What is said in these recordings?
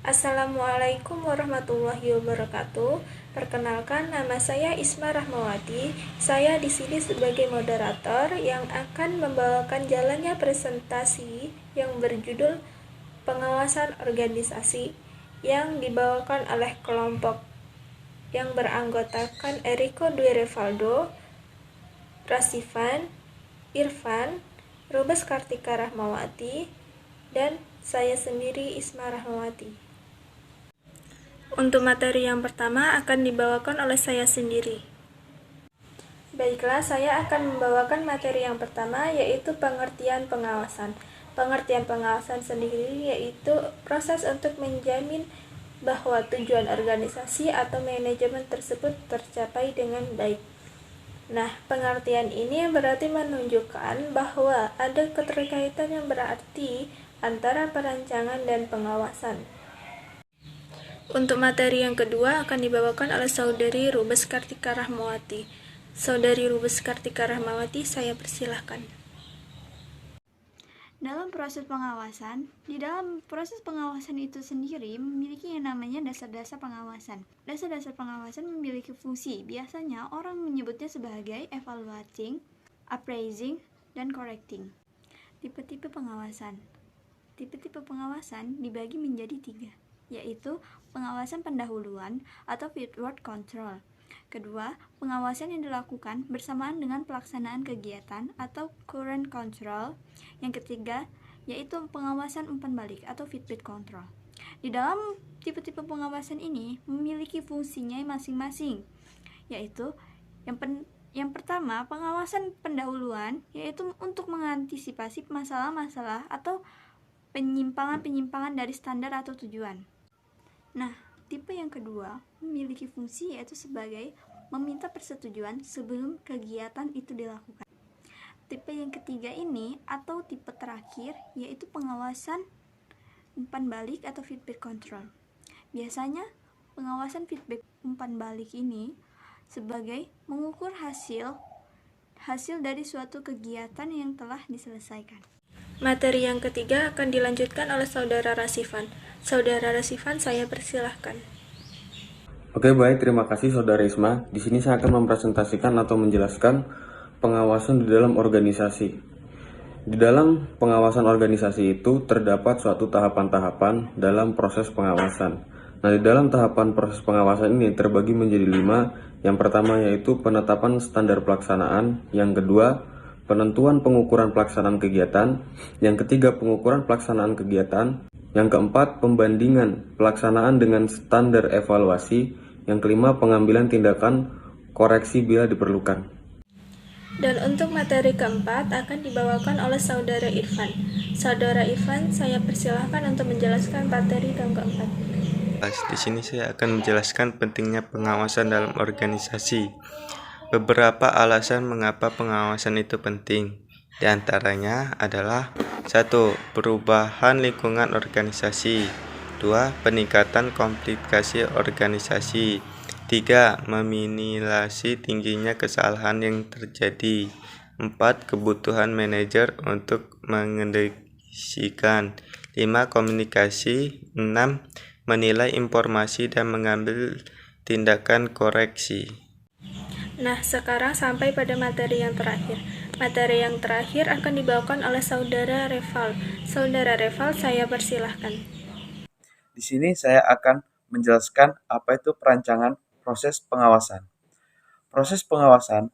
Assalamualaikum warahmatullahi wabarakatuh. Perkenalkan, nama saya Isma Rahmawati. Saya di sini sebagai moderator yang akan membawakan jalannya presentasi yang berjudul Pengawasan Organisasi yang dibawakan oleh kelompok yang beranggotakan Eriko Dwi Revaldo, Rasifan, Irfan, Rubes Kartika Rahmawati, dan saya sendiri Isma Rahmawati. Untuk materi yang pertama akan dibawakan oleh saya sendiri. Baiklah, saya akan membawakan materi yang pertama, yaitu pengertian pengawasan. Pengertian pengawasan sendiri yaitu proses untuk menjamin bahwa tujuan organisasi atau manajemen tersebut tercapai dengan baik. Nah, pengertian ini berarti menunjukkan bahwa ada keterkaitan yang berarti antara perancangan dan pengawasan. Untuk materi yang kedua akan dibawakan oleh Saudari Rubes Kartika Rahmawati. Saudari Rubes Kartika Rahmawati, saya persilahkan. Di dalam proses pengawasan itu sendiri memiliki yang namanya dasar-dasar pengawasan. Dasar-dasar pengawasan memiliki fungsi. Biasanya orang menyebutnya sebagai evaluating, appraising, dan correcting. Tipe-tipe pengawasan. Tipe-tipe pengawasan dibagi menjadi 3, yaitu pengawasan pendahuluan atau fieldwork control. Kedua, pengawasan yang dilakukan bersamaan dengan pelaksanaan kegiatan atau current control. Yang ketiga, yaitu pengawasan umpan balik atau feedback control. Di dalam tipe-tipe pengawasan ini memiliki fungsinya masing-masing, yaitu yang pertama, pengawasan pendahuluan, yaitu untuk mengantisipasi masalah-masalah atau penyimpangan-penyimpangan dari standar atau tujuan. Nah, tipe yang kedua memiliki fungsi yaitu sebagai meminta persetujuan sebelum kegiatan itu dilakukan. Tipe yang ketiga ini atau tipe terakhir yaitu pengawasan umpan balik atau feedback control. Biasanya pengawasan feedback umpan balik ini sebagai mengukur hasil dari suatu kegiatan yang telah diselesaikan. Materi yang ketiga akan dilanjutkan oleh Saudara Rasifan. Saudara Rasifan, saya persilahkan. Oke, baik, terima kasih Saudara Isma. Di sini saya akan mempresentasikan atau menjelaskan pengawasan di dalam organisasi. Di dalam pengawasan organisasi itu terdapat suatu tahapan-tahapan dalam proses pengawasan. Nah, di dalam tahapan proses pengawasan ini terbagi menjadi 5. Yang pertama yaitu penetapan standar pelaksanaan, yang kedua penentuan pengukuran pelaksanaan kegiatan, yang ketiga pengukuran pelaksanaan kegiatan, yang keempat pembandingan pelaksanaan dengan standar evaluasi, yang kelima pengambilan tindakan koreksi bila diperlukan. Dan untuk materi keempat akan dibawakan oleh Saudara Irfan. Saudara Irfan, saya persilahkan untuk menjelaskan materi yang keempat. Di sini saya akan menjelaskan pentingnya pengawasan dalam organisasi. Beberapa alasan mengapa pengawasan itu penting. Di antaranya adalah 1. Perubahan lingkungan organisasi. 2. Peningkatan komplikasi organisasi. 3. Meminimalisasi tingginya kesalahan yang terjadi. 4. Kebutuhan manajer untuk mengendalikan. 5. Komunikasi. 6. Menilai informasi dan mengambil tindakan koreksi. Nah, sekarang sampai pada materi yang terakhir. Materi yang terakhir akan dibawakan oleh Saudara Reval. Saudara Reval, saya persilahkan. Di sini saya akan menjelaskan apa itu perancangan proses pengawasan. Proses pengawasan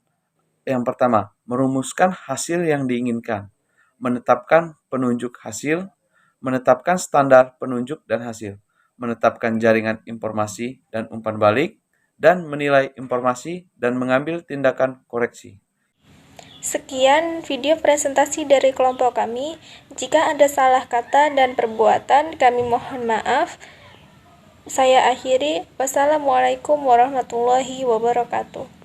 yang pertama, merumuskan hasil yang diinginkan, menetapkan penunjuk hasil, menetapkan standar penunjuk dan hasil, menetapkan jaringan informasi dan umpan balik, dan menilai informasi dan mengambil tindakan koreksi. Sekian video presentasi dari kelompok kami. Jika ada salah kata dan perbuatan, kami mohon maaf. Saya akhiri. Wassalamualaikum warahmatullahi wabarakatuh.